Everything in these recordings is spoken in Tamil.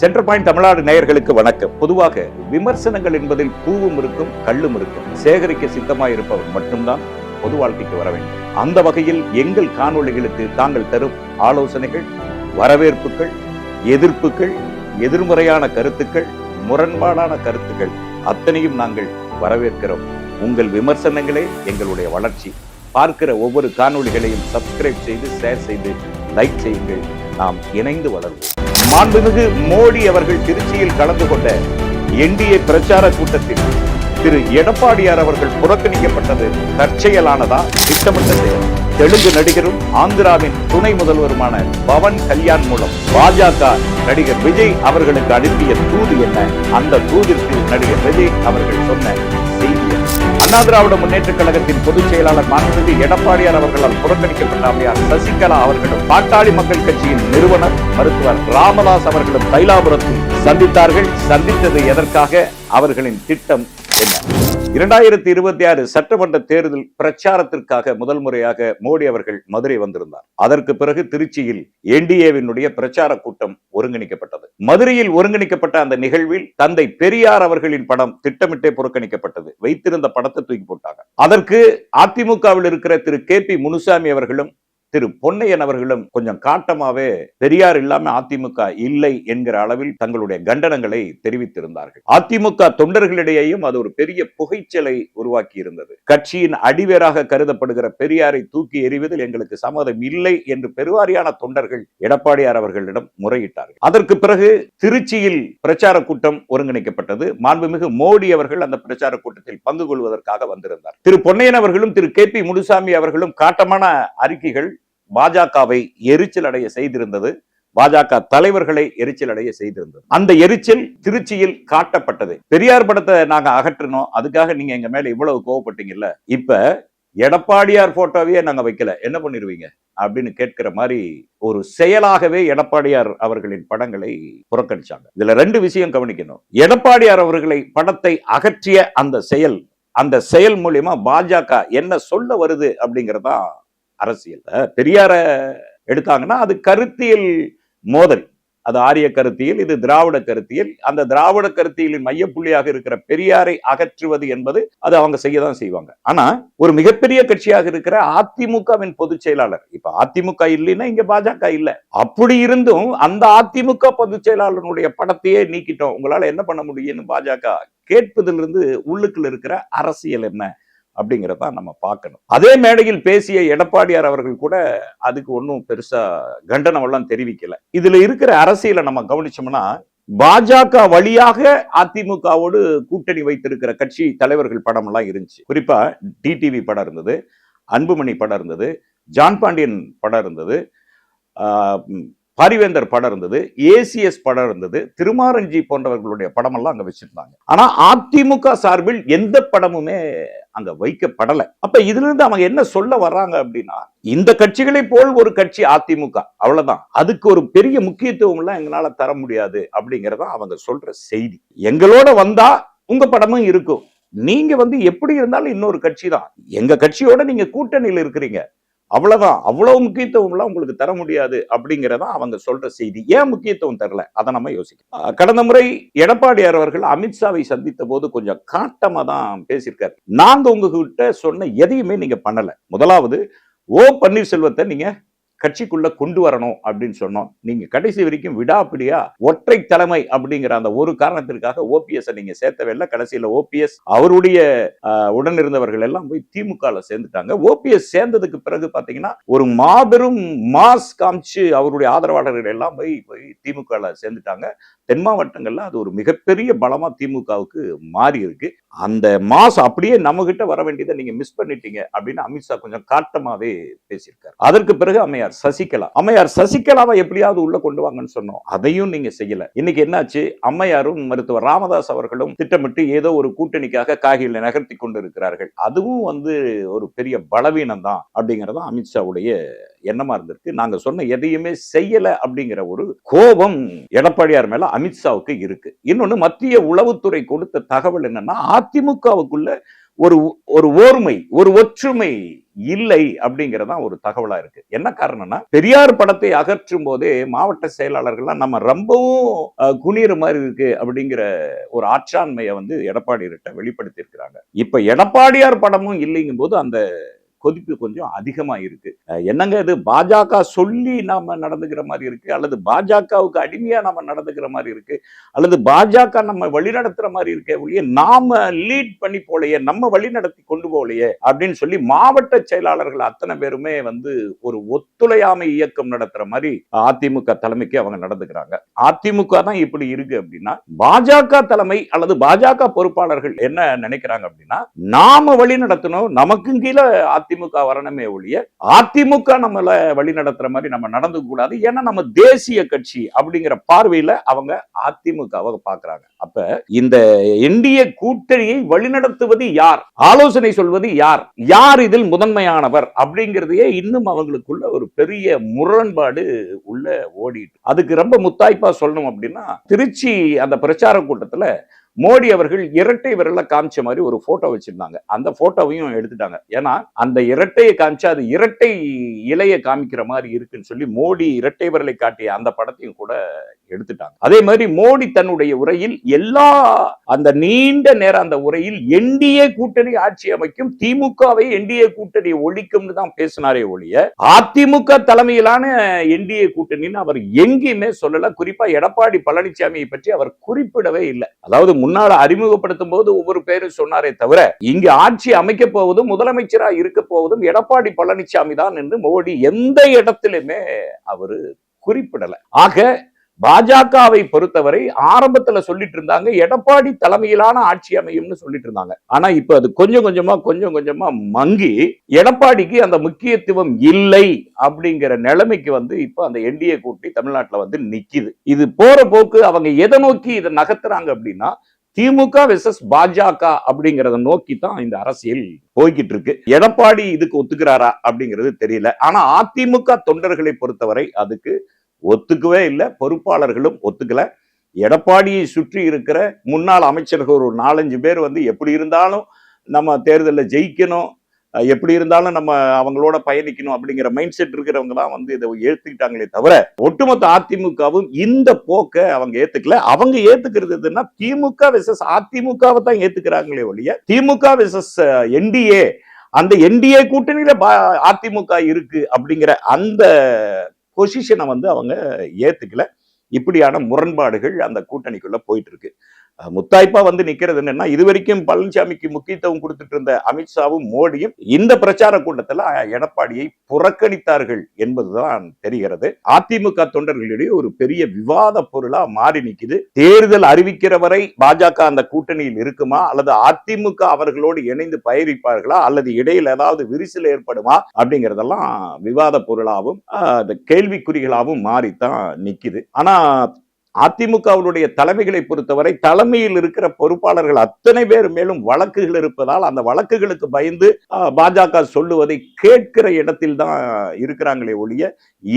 சென்டர் பாயிண்ட் தமிழ்நாடு நேயர்களுக்கு வணக்கம். பொதுவாக விமர்சனங்கள் என்பதில் பூவும் இருக்கும், கல்லும் இருக்கும். சேகரிக்க சித்தமாய் இருப்பவர் மட்டும்தான் பொது வாழ்க்கைக்கு வர வேண்டும். அந்த வகையில் எங்கள் காணொளிகளுக்கு தாங்கள் தரும் ஆலோசனைகள், வரவேற்புகள், எதிர்ப்புகள், எதிர்மறையான கருத்துக்கள், முரண்பாடான கருத்துக்கள் அத்தனையும் நாங்கள் வரவேற்கிறோம். உங்கள் விமர்சனங்களே எங்களுடைய வளர்ச்சி. பார்க்கிற ஒவ்வொரு காணொளிகளையும் சப்ஸ்கிரைப் செய்து, ஷேர் செய்து, லைக் செய்யுங்கள். நாம் இணைந்து வளர்வோம். மாண்புமிகு மோடி அவர்கள் திருச்சியில் கலந்து கொண்ட என்டிஏ பிரச்சார கூட்டத்தில் திரு எடப்பாடியார் அவர்கள் புறக்கணிக்கப்பட்டது தற்செயலானதா, திட்டமிட்ட செயல்? தெலுங்கு நடிகரும் ஆந்திராவின் துணை முதல்வருமான பவன் கல்யாண் மூலம் பாஜக நடிகர் விஜய் அவர்களுக்கு அனுப்பிய தூது என்ன? அந்த தூதிற்கு நடிகர் விஜய் அவர்கள் சொன்ன செய்தி. அண்ணா திராவிட முன்னேற்ற கழகத்தின் பொதுச் செயலாளர் மாண்புமிகு எடப்பாடியார் அவர்களால் புறக்கணிக்கப்பட்ட அம்மையார் சசிகலா அவர்களும் பாட்டாளி மக்கள் கட்சியின் நிறுவனர் மருத்துவர் ராமதாஸ் அவர்களும் தைலாபுரத்தில் சந்தித்தார்கள். சந்தித்தது எதற்காக? அவர்களின் திட்டம் என்ன? 2026 சட்டமன்ற தேர்தல் பிரச்சாரத்திற்காக முதல் முறையாக மோடி அவர்கள் மதுரை வந்திருந்தார். அதற்கு பிறகு திருச்சியில் என்டிஏவினுடைய பிரச்சார கூட்டம் ஒருங்கிணைக்கப்பட்டது. மதுரையில் ஒருங்கிணைக்கப்பட்ட அந்த நிகழ்வில் தந்தை பெரியார் அவர்களின் படம் திட்டமிட்டே புறக்கணிக்கப்பட்டது. வைத்திருந்த படத்தை தூக்கி போட்டாங்க. அதற்கு அதிமுகவில் இருக்கிற திரு KP முனுசாமி அவர்களும் திரு பொன்னையன் அவர்களும் கொஞ்சம் காட்டமாவே பெரியார் இல்லாம அதிமுக இல்லை என்கிற அளவில் தங்களுடைய கண்டனங்களை தெரிவித்திருந்தார்கள். அதிமுக தொண்டர்களிடையேயும் அது ஒரு பெரிய புகைச்சலை உருவாக்கி இருந்தது. கட்சியின் அடிவேராக கருதப்படுகிற பெரியாரை தூக்கி எறிவதில் எங்களுக்கு சம்மதம் இல்லை என்று பெருவாரியான தொண்டர்கள் எடப்பாடியார் அவர்களிடம் முறையிட்டார்கள். அதற்கு பிறகு திருச்சியில் பிரச்சார கூட்டம் ஒருங்கிணைக்கப்பட்டது. மாண்புமிகு மோடி அவர்கள் அந்த பிரச்சார கூட்டத்தில் பங்கு கொள்வதற்காக வந்திருந்தார். திரு பொன்னையன் அவர்களும் திரு KP முனுசாமி அவர்களும் காட்டமான அறிக்கைகள் பாஜகவை எரிச்சல் அடைய செய்திருந்தது. பாஜக தலைவர்களை எரிச்சல் அடைய செய்திருந்தது. அந்த எரிச்சல் திருச்சியில் காட்டப்பட்டது. பெரியார் படத்தை நாங்க அகற்றணும், அதுக்காக நீங்க எங்க மேல இவ்வளவு கோவப்பட்டீங்கல்ல, இப்ப எடப்பாடியார் போட்டோவையே நாங்க வைக்கல, என்ன பண்ணிருவீங்க அப்படின்னு கேட்கிற மாதிரி ஒரு செயலாகவே எடப்பாடியார் அவர்களின் படங்களை புறக்கணிச்சாங்க. இதுல ரெண்டு விஷயம் கவனிக்கணும். எடப்பாடியார் அவர்களை படத்தை அகற்றிய அந்த செயல் மூலியமா பாஜக என்ன சொல்ல வருது அப்படிங்கறதா அரசியல். பெரியார எடுத்தாங்கன்னா அது கருத்தியல் மோதல். அது ஆரிய கருத்தியல், இது திராவிட கருத்தியல். அந்த திராவிட கருத்தியலின் மையப்புள்ளியாக இருக்கிற பெரியாரை அகற்றுவது என்பது அது அவங்க செய்யதான் செய்வாங்க. ஆனா ஒரு மிகப்பெரிய கட்சியாக இருக்கிற அதிமுகவின் பொதுச் செயலாளர், இப்ப அதிமுக இல்லைன்னா இங்க பாஜக இல்ல, அப்படி இருந்தும் அந்த அதிமுக பொதுச் செயலாளருடைய படத்தையே நீக்கிட்டோம், உங்களால என்ன பண்ண முடியும்னு பாஜக கேட்பதிலிருந்து உள்ளுக்குள்ள இருக்கிற அரசியல் என்ன அப்படிங்கிறத நம்ம பார்க்கணும். அதே மேடையில் பேசிய எடப்பாடியார் அவர்கள் கூட அதுக்கு ஒன்றும் பெருசா கண்டனம் எல்லாம் தெரிவிக்கல. இதுல இருக்கிற அரசியலை நம்ம கவனிச்சோம்னா, பாஜக வழியாக அதிமுகவோடு கூட்டணி வைத்திருக்கிற கட்சி தலைவர்கள் படம் எல்லாம் இருந்துச்சு. குறிப்பா DTV படம் இருந்தது, அன்புமணி படம் இருந்தது, ஜான் பாண்டியன் படம் இருந்தது, பாரிவேந்தர் படம் இருந்தது, ACS படம் இருந்தது, திருமாரஞ்சி போன்றவர்களுடைய படம் எல்லாம் அங்க வச்சிருந்தாங்க. ஆனா அதிமுக சார்பில் எந்த படமுமே அங்க வைக்கப்படல. அப்ப இதுல இருந்து அவங்க என்ன சொல்ல வர்றாங்க அப்படின்னா, இந்த கட்சிகளை போல் ஒரு கட்சி அதிமுக, அவ்வளவுதான், அதுக்கு ஒரு பெரிய முக்கியத்துவம் எல்லாம் எங்களால தர முடியாது அப்படிங்கறத அவங்க சொல்ற செய்தி. எங்களோட வந்தா உங்க படமும் இருக்கும், நீங்க எப்படி இருந்தாலும் இன்னொரு கட்சி தான், எங்க கட்சியோட நீங்க கூட்டணியில் இருக்கிறீங்க, அவ்வளவுதான், அவ்வளவு முக்கியத்துவம் எல்லாம் உங்களுக்கு தர முடியாது அப்படிங்கிறதா அவங்க சொல்ற செய்தி. ஏன் முக்கியத்துவம் தரல அதை நம்ம யோசிக்கணும். கடந்த முறை எடப்பாடியார் அவர்கள் அமித்ஷாவை சந்தித்த போது கொஞ்சம் காட்டமா தான் பேசியிருக்காரு. நாங்க உங்ககிட்ட சொன்ன எதையுமே நீங்க பண்ணல. முதலாவது பன்னீர்செல்வத்தை நீங்க கட்சிக்குள்ள கொண்டு வரணும் அப்படின்னு சொன்னோம். நீங்க கடைசி வரைக்கும் விடாப்பிடியா ஒற்றை தலைமை அப்படிங்கிற அந்த ஒரு காரணத்திற்காக OPS நீங்க சேர்த்தவே இல்லை. கடைசியில OPS அவருடைய உடன் இருந்தவர்கள் எல்லாம் போய் திமுக சேர்ந்துட்டாங்க. OPS சேர்ந்ததுக்கு பிறகு பாத்தீங்கன்னா ஒரு மாபெரும் மாஸ் காமிச்சு அவருடைய ஆதரவாளர்கள் எல்லாம் போய் திமுக சேர்ந்துட்டாங்க. தென் மாவட்டங்கள்ல அது ஒரு மிகப்பெரிய பலமா திமுகவுக்கு மாறி இருக்கு. அந்த மாஸ் அப்படியே நம்ம கிட்ட வர வேண்டியதை நீங்க மிஸ் பண்ணிட்டீங்க அப்படின்னு அமித்ஷா கொஞ்சம் காட்டமாவே பேசியிருக்காரு. அதற்கு பிறகு அம்மையார் சசிகலாவை எப்படியாவது உள்ள கொண்டு வாங்கன்னு சொன்னோம், அதையும் நீங்க செய்யல. இன்னைக்கு என்னாச்சு? அம்மையாரும் மருத்துவர் ராமதாஸ் அவர்களும் திட்டமிட்டு ஏதோ ஒரு கூட்டணிக்காக காகில நகர்த்தி கொண்டு இருக்கிறார்கள். அதுவும் ஒரு பெரிய பலவீனம் தான் அப்படிங்கறத அமித்ஷாவுடைய எண்ணமா இருந்திருக்கு. நாங்க சொன்ன எதையுமே செய்யல அப்படிங்கிற ஒரு கோபம் எடப்பாடியார் மேல அமித்ஷாவுக்கு இருக்கு. இன்னொன்னு, மத்திய உளவுத்துறை கொடுத்த தகவல் என்னன்னா, அதிமுகவுக்குள்ள ஒரு ஒரு ஓர்மை, ஒரு ஒற்றுமை இல்லை அப்படிங்கறதான் ஒரு தகவலா இருக்கு. என்ன காரணம்னா, பெரியார் படத்தை அகற்றும் போதே மாவட்ட செயலாளர்கள்லாம் நம்ம ரொம்பவும் குனிற மாதிரி இருக்கு அப்படிங்கிற ஒரு ஆற்றாண்மையை வந்து எடப்பாடியார்ட்ட வெளிப்படுத்தி இருக்கிறாங்க. இப்ப எடப்பாடியார் படமும் இல்லைங்கும் போது அந்த கொதிப்பு கொஞ்சம் அதிகமா இருக்கு. என்னங்க இது, பாஜக சொல்லி நாம நடந்துக்கிற மாதிரி இருக்கு, அல்லது பாஜகவுக்கு அடிமையா நம்ம நடந்துக்கிற மாதிரி இருக்கு, அல்லது பாஜக நம்ம வழிநடத்துற மாதிரி இருக்கே ஒழிய நாம லீட் பண்ணி போலையே, நம்ம வழிநடத்தி கொண்டு போலையே அப்படின்னு சொல்லி மாவட்ட செயலாளர்கள் அத்தனை பேருமே வந்து ஒரு ஒத்துழையாமை இயக்கம் நடத்துற மாதிரி அதிமுக தலைமைக்கு அவங்க நடந்துக்கிறாங்க. அதிமுக தான் இப்படி இருக்கு அப்படின்னா, பாஜக தலைமை அல்லது பாஜக பொறுப்பாளர்கள் என்ன நினைக்கிறாங்க அப்படின்னா, நாம வழி நடத்தணும், நமக்கும் கீழே அதிமுக வரணுமே ஒழிய அதிமுக நம்மள வழி நடத்துற மாதிரி நம்ம நடந்து கூடாது, ஏன்னா நம்ம தேசிய கட்சி அப்படிங்கிற பார்வையில அவங்க அதிமுகவை பாக்குறாங்க. அப்ப இந்த என்டிஏ கூட்டணியை வழிநடத்துவது யார், ஆலோசனை சொல்வது யார், யார் இதில் முதன்மையானவர் அப்படிங்கிறதையே இன்னும் அவங்களுக்குள்ள ஒரு பெரிய முரண்பாடு உள்ள ஓடிட்டு. அதுக்கு ரொம்ப முத்தாய்ப்பா சொல்லணும் அப்படின்னா, திருச்சி அந்த பிரச்சார கூட்டத்துல மோடி அவர்கள் இரட்டை விரல காமிச்ச மாதிரி ஒரு போட்டோ வச்சிருந்தாங்க. அந்த போட்டோவையும் எடுத்துட்டாங்க. ஏன்னா அந்த இரட்டையை காமிச்சா அது இரட்டை இலையை காமிக்கிற மாதிரி இருக்குன்னு சொல்லி மோடி இரட்டை விரலை காட்டிய அந்த படத்தையும் கூட எடுத்துட்டாங்க. அதே மாதிரி மோடி தன்னுடைய உரையில் அந்த நீண்ட நேரம் அந்த உரையில் என்டிஏ கூட்டணி ஆட்சி அமைக்கும், திமுகவை என்டிஏ கூட்டணி ஒழிக்கும்னு தான் பேசினாரே ஒழிய அதிமுக தலைமையிலான என்டிஏ கூட்டணின்னு அவர் எங்கேயுமே சொல்லல. குறிப்பா எடப்பாடி பழனிசாமியை பற்றி அவர் குறிப்பிடவே இல்லை. அதாவது முன்னால அறிமுகப்படுத்தும் போது ஒவ்வொரு பேரும் சொன்னாரே தவிர, இங்கு ஆட்சி அமைக்க போவதும் முதலமைச்சராக இருக்க போவதும் எடப்பாடி பழனிசாமி தான் என்று மோடி எந்த இடத்திலுமே அவரு குறிப்பிடல. ஆக பாஜகவை பொறுத்தவரை ஆரம்பத்துல சொல்லிட்டு இருந்தாங்க எடப்பாடி தலைமையிலான ஆட்சி அமையும்னு சொல்லிட்டு இருந்தாங்க. ஆனா இப்ப அது கொஞ்சம் கொஞ்சமா மங்கி எடப்பாடிக்கு அந்த முக்கியத்துவம் இல்லை அப்படிங்கிற நிலைமைக்கு வந்து இப்ப அந்த என்டிஏ கூட்டணி தமிழ்நாட்டுல வந்து நிக்குது. இது போற போக்கு அவங்க எதை நோக்கி இதை நகர்த்துறாங்க அப்படின்னா, திமுக வெர்சஸ் பாஜக அப்படிங்கறத நோக்கி தான் இந்த அரசியல் போய்கிட்டு இருக்கு. எடப்பாடி இதுக்கு ஒத்துக்கிறாரா அப்படிங்கிறது தெரியல. ஆனா அதிமுக தொண்டர்களை பொறுத்தவரை அதுக்கு ஒத்துக்கவே இல்லை, பொறுப்பாளர்களும் ஒத்துக்கல. எடப்பாடியை சுற்றி இருக்கிற முன்னாள் அமைச்சர்கள் ஒரு 4-5 பேர் வந்து எப்படி இருந்தாலும் நம்ம தேர்தலில் ஜெயிக்கணும், எப்படி இருந்தாலும் நம்ம அவங்களோட பயணிக்கணும் அப்படிங்கிற மைண்ட் செட் இருக்கிறவங்க தான் வந்து இதை ஏத்துக்கிட்டாங்களே தவிர, ஒட்டுமொத்த அதிமுகவும் இந்த போக்க அவங்க ஏத்துக்கல. அவங்க ஏத்துக்கிறது எதுன்னா திமுக வெர்சஸ் அதிமுகவை தான் ஏத்துக்கிறாங்களே ஒழிய திமுக வெர்சஸ் என்டிஏ, அந்த என்டிஏ கூட்டணியில அதிமுக இருக்கு அப்படிங்கிற அந்த பொசிஷனை வந்து அவங்க ஏத்துக்கல. இப்படியான முரண்பாடுகள் அந்த கூட்டணிக்குள்ள போயிட்டு இருக்கு. முத்தாய்ப்பா வந்து நிக்கிறது என்னன்னா, இதுவரைக்கும் பழனிசாமிக்கு முக்கியத்துவம் கொடுத்துட்டு இருந்த அமித்ஷாவும் மோடியும் இந்த பிரச்சார கூட்டத்தில் எடப்பாடியை புறக்கணித்தார்கள் என்பதுதான் தெரிகிறது. அதிமுக தொண்டர்களிடையே ஒரு பெரிய விவாத பொருளா மாறி நிக்குது. தேர்தல் அறிவிக்கிற வரை பாஜக அந்த கூட்டணியில் இருக்குமா, அல்லது அதிமுக அவர்களோடு இணைந்து பயணிப்பார்களா, அல்லது இடையில் ஏதாவது விரிசல் ஏற்படுமா அப்படிங்கறதெல்லாம் விவாத பொருளாவும் கேள்விக்குறிகளாகவும் மாறித்தான் நிக்குது. ஆனா அதிமுகவுடைய தலைமைகளை பொறுத்தவரை தலைமையில் இருக்கிற பொறுப்பாளர்கள் அத்தனை பேர் மேலும் வழக்குகள் இருப்பதால் அந்த வழக்குகளுக்கு பயந்து பாஜக சொல்லுவதை கேட்கிற இடத்தில் தான் இருக்கிறாங்களே ஒழிய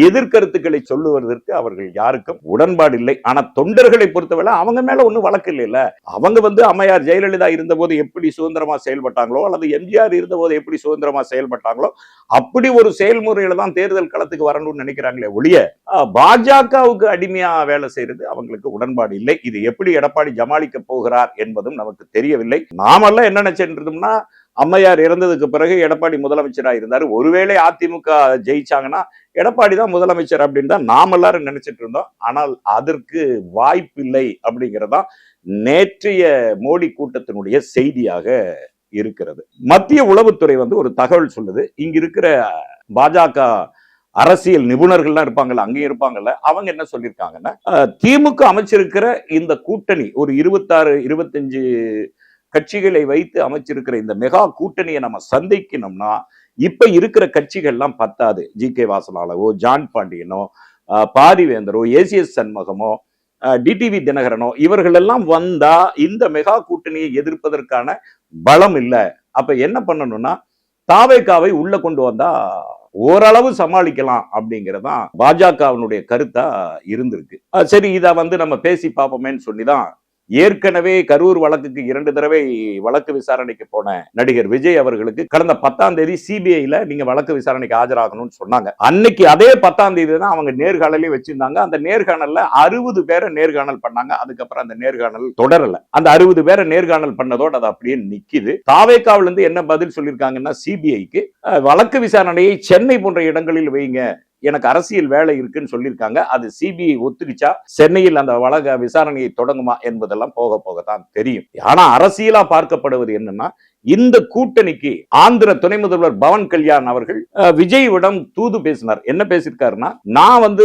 எதிர்கருத்துக்களை சொல்லுவதற்கு அவர்கள் யாருக்கும் உடன்பாடு இல்லை. ஆனா தொண்டர்களை பொறுத்தவரை அவங்க மேல ஒன்னும் வழக்கு இல்லைல்ல. அவங்க வந்து அம்மையார் ஜெயலலிதா இருந்த போது எப்படி சுதந்திரமா செயல்பட்டாங்களோ, அல்லது எம்ஜிஆர் இருந்த போது எப்படி சுதந்திரமா செயல்பட்டாங்களோ அப்படி ஒரு செயல்முறையில தான் தேர்தல் களத்துக்கு வரணும்னு நினைக்கிறாங்களே ஒழிய பாஜகவுக்கு அடிமையா வேலை செய்யறது அவங்களுக்கு உடன்பாடு இல்லை. இது எப்படி எடப்பாடி ஜமாளிக்க போகிறார் என்பதும் நமக்கு தெரியவில்லை. நாமெல்லாம் என்ன நினைச்சிருந்தோம்னா, அம்மையார் இறந்ததுக்கு பிறகு எடப்பாடி முதலமைச்சராக இருந்தார், ஒருவேளை அதிமுக ஜெயிச்சாங்கன்னா எடப்பாடி தான் முதலமைச்சர் அப்படின்னு தான் நாம் எல்லாரும் நினைச்சிட்டு இருந்தோம். ஆனால் அதற்கு வாய்ப்பில்லை அப்படிங்கிறதா நேற்றைய மோடி கூட்டத்தினுடைய செய்தியாக இருக்கிறது. மத்திய உளவுத்துறை வந்து ஒரு தகவல் சொல்லுது, இங்க இருக்கிற பாஜக அரசியல் நிபுணர்கள்லாம் இருப்பாங்கல்ல, அங்கேயும் இருப்பாங்கல்ல, அவங்க என்ன சொல்லியிருக்காங்கன்னா, திமுக அமைச்சிருக்கிற இந்த கூட்டணி ஒரு 26-25 கட்சிகளை வைத்து அமைச்சிருக்கிற இந்த மெகா கூட்டணியை நம்ம சந்திக்கணும்னா இப்ப இருக்கிற கட்சிகள்லாம் பத்தாது. ஜி.கே. வாசனாலவோ, ஜான் பாண்டியனோ, பாரிவேந்தரோ, ஏசிஎஸ் சண்முகமோ, டிடிவி தினகரனோ இவர்கள் எல்லாம் வந்தா இந்த மெகா கூட்டணியை எதிர்ப்பதற்கான பலம் இல்லை. அப்ப என்ன பண்ணணும்னா தாவேகாவை உள்ள கொண்டு வந்தா ஓரளவு சமாளிக்கலாம் அப்படிங்கறதான் பாஜகவினுடைய கருத்தா இருந்திருக்கு. சரி, இத வந்து நம்ம பேசி பார்ப்போமேன்னு சொல்லிதான் ஏற்கனவே கரூர் வழக்குக்கு 2 தடவை வழக்கு விசாரணைக்கு போன நடிகர் விஜய் அவர்களுக்கு கடந்த 10ஆம் தேதி சிபிஐல நீங்க வழக்கு விசாரணைக்கு ஆஜராகணும்னு சொன்னாங்க. அன்னைக்கு அதே 10ஆம் தேதி தான் அவங்க நேர்காணலே வச்சிருந்தாங்க. அந்த நேர்காணல்ல 60 பேரை நேர்காணல் பண்ணாங்க. அதுக்கப்புறம் அந்த நேர்காணல் தொடரல. அந்த 60 பேரை நேர்காணல் பண்ணதோடு அது அப்படியே நிக்குது. தாவேகாவில இருந்து என்ன பதில் சொல்லியிருக்காங்கன்னா, சிபிஐக்கு வழக்கு விசாரணையை சென்னை போன்ற இடங்களில் வைங்க, எனக்கு அரசியல் வேலை இருக்குன்னு சொல்லியிருக்காங்க. அது சிபிஐ ஒத்துக்கிச்சா சென்னையில் அந்த வழக்கு விசாரணையை தொடங்குமா என்பதெல்லாம் போக போகத்தான் தெரியும். ஆனா அரசியலா பார்க்கப்படுவது என்னன்னா, இந்த கூட்டணிக்கு ஆந்திர துணை முதல்வர் பவன் கல்யாண் அவர்கள் விஜய்விடம் தூது பேசினார். என்ன பேசியிருக்காருன்னா, நான்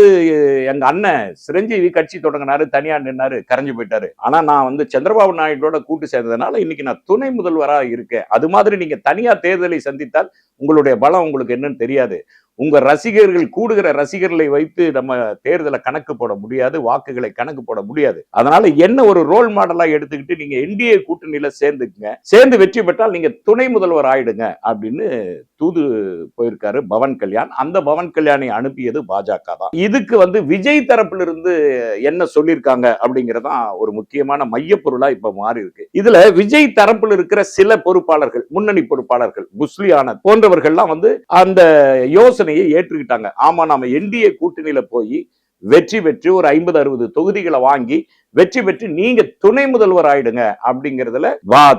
எங்க அண்ணன் சிரஞ்சீவி கட்சி தொடங்கினாரு, தனியா நின்னாரு, கரைஞ்சு போயிட்டாரு. ஆனா நான் சந்திரபாபு நாயுடோட கூட்டு சேர்ந்ததுனால இன்னைக்கு நான் துணை முதல்வரா இருக்கேன். அது மாதிரி நீங்க தனியா தேர்தலை சந்தித்தால் உங்களுடைய பலம் உங்களுக்கு என்னன்னு தெரியாது. உங்க ரசிகர்கள், கூடுகிற ரசிகர்களை வைத்து நம்ம தேர்தலை கணக்கு போட முடியாது, வாக்குகளை கணக்கு போட முடியாது. அதனால என்ன ஒரு ரோல் மாடலா எடுத்துக்கிட்டு நீங்க என்டிஏ கூட்டணியில சேர்ந்துக்குங்க, சேர்ந்து வெற்றி பெற்றால் நீங்க துணை முதல்வர் ஆயிடுங்க அப்படின்னு தூது போயிருக்காரு பவன் கல்யாண். அந்த பவன் கல்யாணை அனுப்பியது பாஜக தான். இதுக்கு விஜய் தரப்பிலிருந்து என்ன சொல்லியிருக்காங்க அப்படிங்கறதான் ஒரு முக்கியமான மையப்பொருளா இப்ப மாறி இருக்கு. இதுல விஜய் தரப்பில் இருக்கிற சில பொறுப்பாளர்கள், முன்னணி பொறுப்பாளர்கள், புஸ்லி ஆனந்த் போன்றவர்கள்லாம் அந்த யோசனையை ஏற்றுக்கிட்டாங்க. ஆமா, நாம என்டிஏ கூட்டணியில போய் வெற்றி பெற்று ஒரு 50-60 தொகுதிகளை வாங்கி வெற்றி பெற்று நீங்க துணை முதல்வர் ஆயிடுங்க அப்படிங்கறதுல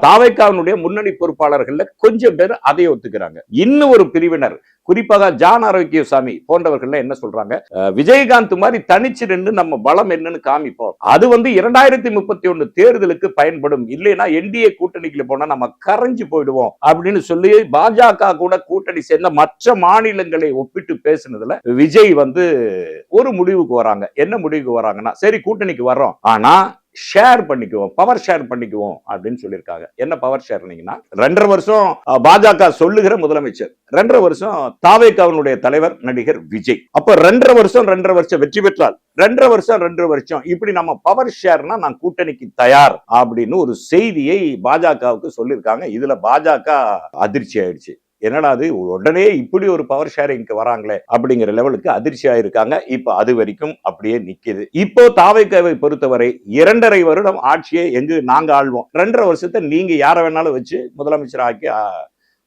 தாவேகாவினுடைய முன்னணி பொறுப்பாளர்கள் கொஞ்சம் பேர் அதை ஒத்துக்கிறாங்க. இன்னும் ஒரு பிரிவினர், குறிப்பாக ஜான் ஆரோக்கியசாமி போன்றவர்கள் என்ன சொல்றாங்க, விஜயகாந்த் மாதிரி தனிச்சு நின்று நம்ம பலம் என்னன்னு காமிப்போம், அது 2031 தேர்தலுக்கு பயன்படும், இல்லைன்னா என்டிஏ கூட்டணிக்குள்ள போனா நம்ம கரைஞ்சு போயிடுவோம் அப்படின்னு சொல்லி பாஜக கூட கூட்டணி சேர்ந்த மற்ற மாநிலங்களை ஒப்பிட்டு பேசினதுல விஜய் ஒரு முடிவுக்கு வராங்க. என்ன முடிவுக்கு வராங்கன்னா, சரி கூட்டணிக்கு வர்றோம், ஆனா ஷேர் பண்ணிக்குவோம், பவர் ஷேர் பண்ணிக்குவோம் அப்படின்னு சொல்லியிருக்காங்க. என்ன பவர் ஷேர்? 2.5 வருஷம் பாஜக சொல்லுகிற முதலமைச்சர், 2.5 வருஷம் தாவேகாவினுடைய தலைவர் நடிகர் விஜய். அப்ப 2.5 வருஷம் வெற்றி பெற்றால் 2.5 வருஷம் இப்படி நம்ம பவர் ஷேர்னா நான் கூட்டணிக்கு தயார் அப்படின்னு ஒரு செய்தியை பாஜகவுக்கு சொல்லியிருக்காங்க. இதுல பாஜக அதிர்ச்சி ஆயிடுச்சு. என்னடா அது, உடனே இப்படி ஒரு பவர் ஷேரிங்க்கு வராங்களே அப்படிங்கிற லெவலுக்கு அதிர்ச்சி ஆயிருக்காங்க. இப்ப அது வரைக்கும் அப்படியே நிக்குது. இப்போ தாவேகாவை பொறுத்தவரை 2.5 வருடம் ஆட்சியை நாங்க ஆள்வோம், 2.5 வருஷத்தை நீங்க யார வேணாலும் வச்சு முதலமைச்சர் ஆக்கி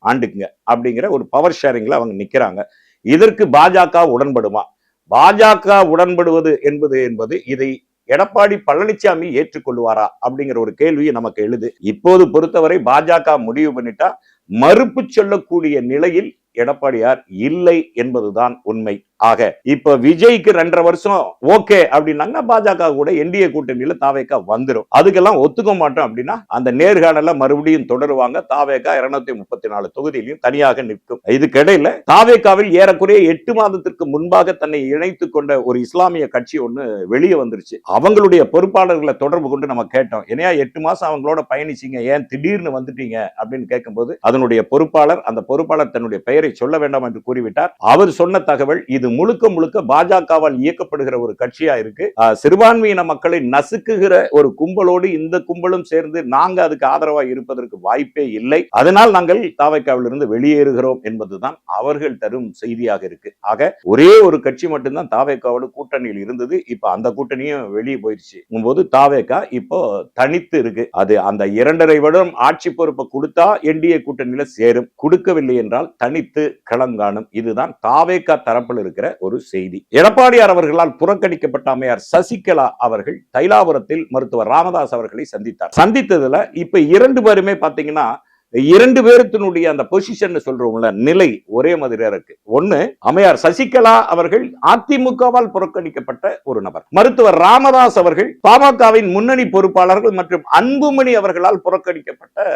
ஆண்டுக்குங்க அப்படிங்கிற ஒரு பவர் ஷேரிங்ல அவங்க நிக்கிறாங்க. இதற்கு பாஜக உடன்படுமா? பாஜக உடன்படுவது என்பது இதை எடப்பாடி பழனிசாமி ஏற்றுக்கொள்வாரா அப்படிங்கிற ஒரு கேள்வி நமக்கு எழுது. இப்போது பொறுத்தவரை பாஜக முடிவு பண்ணிட்டா மறுப்பு சொல்லக்கூடிய நிலையில் எடப்பாடியார் இல்லை என்பதுதான் உண்மை. ஆக இப்ப விஜய்க்கு 2.5 வருஷம் ஓகே அப்படின்னாங்கன்னா பாஜக கூட என்டிஏ கூட்டணியில தாவேகா வந்துடும். அதுக்கெல்லாம் ஒத்துக்க மாட்டோம் அப்படின்னா அந்த நேர்காணல மறுபடியும் தொடருவாங்க. தாவேகா 234 தொகுதியிலையும் தனியாக நிற்கும். இதுக்கிடையில தாவேகாவில் ஏறக்குறைய 8 மாதத்திற்கு முன்பாக தன்னை இணைத்துக் கொண்ட ஒரு இஸ்லாமிய கட்சி ஒண்ணு வெளியே வந்துருச்சு. அவங்களுடைய பொறுப்பாளர்களை தொடர்பு கொண்டு நம்ம கேட்டோம், என்னையா 8 மாசம் அவங்களோட பயணிச்சீங்க, ஏன் திடீர்னு வந்துட்டீங்க அப்படின்னு கேட்கும்போது அதனுடைய பொறுப்பாளர், அந்த பொறுப்பாளர் தன்னுடைய பெயரை சொல்ல வேண்டாம் என்று கூறிவிட்டார். அவர் சொன்ன தகவல், இது முழுக்க முழுக்க பாஜகவால் இயக்கப்படுகிற ஒரு கட்சியா இருக்கு, சிறுபான்மையின மக்களை நசுக்குகிற ஒரு கும்பலோடு இந்த கும்பலும் சேர்ந்து நாங்க அதுக்கு ஆதரவாக இருப்பதற்கு வாய்ப்பே இல்லை, அதனால் நாங்கள் தாவேகாவில் இருந்து வெளியேறுகிறோம் என்பதுதான் அவர்கள் தரும் செய்தியாக இருக்கு. ஆக ஒரே ஒரு கட்சி மட்டும்தான் தாவேகாவோட கூட்டணியில் இருந்தது. இப்ப அந்த கூட்டணியும் வெளியே போயிடுச்சு போது தாவேகா இப்போ தனித்து இருக்கு. அது அந்த 2.5 வருடம் ஆட்சி பொறுப்பை கொடுத்தா என்டிஏ கூட்டணியில சேரும், கொடுக்கவில்லை என்றால் தனித்து களங்காணும். இதுதான் தாவேகா தரப்பில் இருக்கிற ஒரு செய்தி. எடப்பாடியார் அவர்களால் புறக்கணிக்கப்பட்ட அம்மையார் சசிகலா அவர்கள் தைலாபுரத்தில் மருத்துவர் ராமதாஸ் அவர்களை சந்தித்தார். சந்தித்ததுல இப்ப 2 பேருமே பாத்தீங்கன்னா 2 பேருத்தினுடைய அந்த பொசிஷன் சொல்றோம்ல, நிலை ஒரே மாதிரியா இருக்கு. ஒண்ணு, அம்மையார் சசிகலா அவர்கள் அதிமுகவால் புறக்கணிக்கப்பட்ட ஒரு நபர், மருத்துவர் ராமதாஸ் அவர்கள் பாமகவின் முன்னணி பொறுப்பாளர்கள் மற்றும் அன்புமணி அவர்களால் புறக்கணிக்கப்பட்ட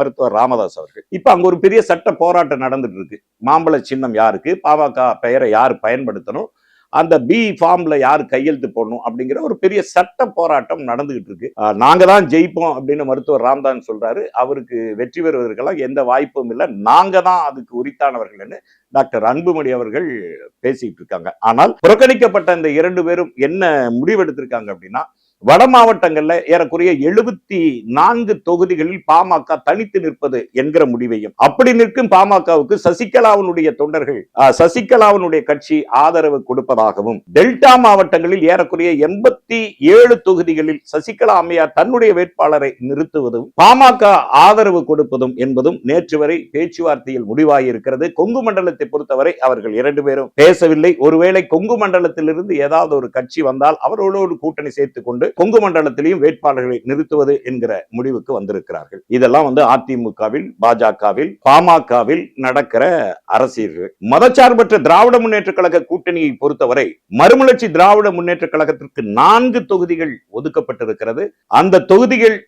மருத்துவர் ராமதாஸ் அவர்கள். இப்ப அங்க ஒரு பெரிய சட்ட போராட்டம் நடந்துட்டு இருக்கு. மாம்பழ சின்னம் யாருக்கு, பாமக பெயரை யார் பயன்படுத்தணும், அந்த பி ஃபார்ம்ல யார் கையெழுத்து போடணும் அப்படிங்கிற ஒரு பெரிய சட்ட போராட்டம் நடந்துகிட்டு இருக்கு. நாங்க தான் ஜெயிப்போம் அப்படின்னு மருத்துவர் ராமதாஸ் சொல்றாரு. அவருக்கு வெற்றி பெறுவதற்கெல்லாம் எந்த வாய்ப்பும் இல்லை, நாங்க தான் அதுக்கு உரித்தானவர்கள் டாக்டர் அன்புமணி அவர்கள் பேசிட்டு இருக்காங்க. ஆனால் புறக்கணிக்கப்பட்ட இந்த 2 பேரும் என்ன முடிவெடுத்திருக்காங்க அப்படின்னா, வட மாவட்டங்கள்ல ஏறக்குறைய 74 தொகுதிகளில் பாமக தனித்து நிற்பது என்கிற முடிவையும், அப்படி நிற்கும் பாமகவுக்கு சசிகலாவினுடைய தொண்டர்கள், சசிகலாவினுடைய கட்சி ஆதரவு கொடுப்பதாகவும், டெல்டா மாவட்டங்களில் ஏறக்குறைய 87 தொகுதிகளில் சசிகலா அம்மையார் தன்னுடைய வேட்பாளரை நிறுத்துவதும் பாமக ஆதரவு கொடுப்பதும் என்பதும் நேற்று வரை பேச்சுவார்த்தையில் முடிவாகியிருக்கிறது. கொங்கு மண்டலத்தை பொறுத்தவரை அவர்கள் 2 பேரும் பேசவில்லை. ஒருவேளை கொங்கு மண்டலத்திலிருந்து ஏதாவது ஒரு கட்சி வந்தால் அவர்களோடு கூட்டணி சேர்த்துக் கொண்டு கொங்கு மண்டலத்திலையும் வேட்பாளர்களை நிறுத்துவது என்கிற முடிவுக்கு வந்திருக்கிறார்கள். இதெல்லாம் அதிமுகவில், பாஜகவில், பாமகவில் நடக்கிற அரசியல்கள். மதச்சார்பற்ற திராவிட முன்னேற்ற கழக கூட்டணியை பொறுத்தவரை மறுமலர்ச்சி திராவிட முன்னேற்ற கழகத்திற்கு 4 தொகுதிகள் ஒதுக்கப்பட்டிருக்கிறது. அந்த தொகுதிகள்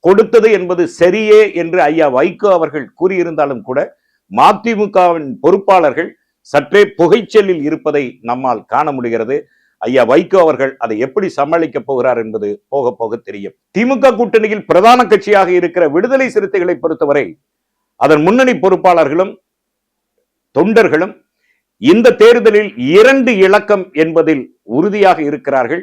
கொடுத்தது என்பது சரியே என்று ஐயா வைகோ அவர்கள் கூறியிருந்தாலும் கூட மதிமுகவின் பொறுப்பாளர்கள் சற்றே புகைச்சலில் இருப்பதை நம்மால் காண முடிகிறது. ஐயா வைகோ அவர்கள் அதை எப்படி சமாளிக்க போகிறார் என்பது போக போக தெரியும். திமுக கூட்டணியில் பிரதான கட்சியாக இருக்கிற விடுதலை சிறுத்தைகளை பொறுத்தவரை அதன் முன்னணி பொறுப்பாளர்களும் தொண்டர்களும் இந்த தேர்தலில் 2 இலக்கம் என்பதில் உறுதியாக இருக்கிறார்கள்.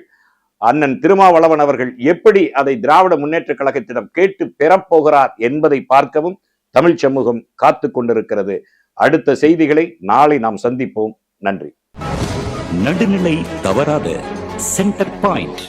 அண்ணன் திருமாவளவன் அவர்கள் எப்படி அதை திராவிட முன்னேற்ற கழகத்திடம் கேட்டு பெறப்போகிறார் என்பதை பார்க்கவும் தமிழ் சமூகம் காத்து கொண்டிருக்கிறது. அடுத்த செய்திகளை நாளை நாம் சந்திப்போம். நன்றி. நடுநிலை தவறாத சென்டர் பாயிண்ட்.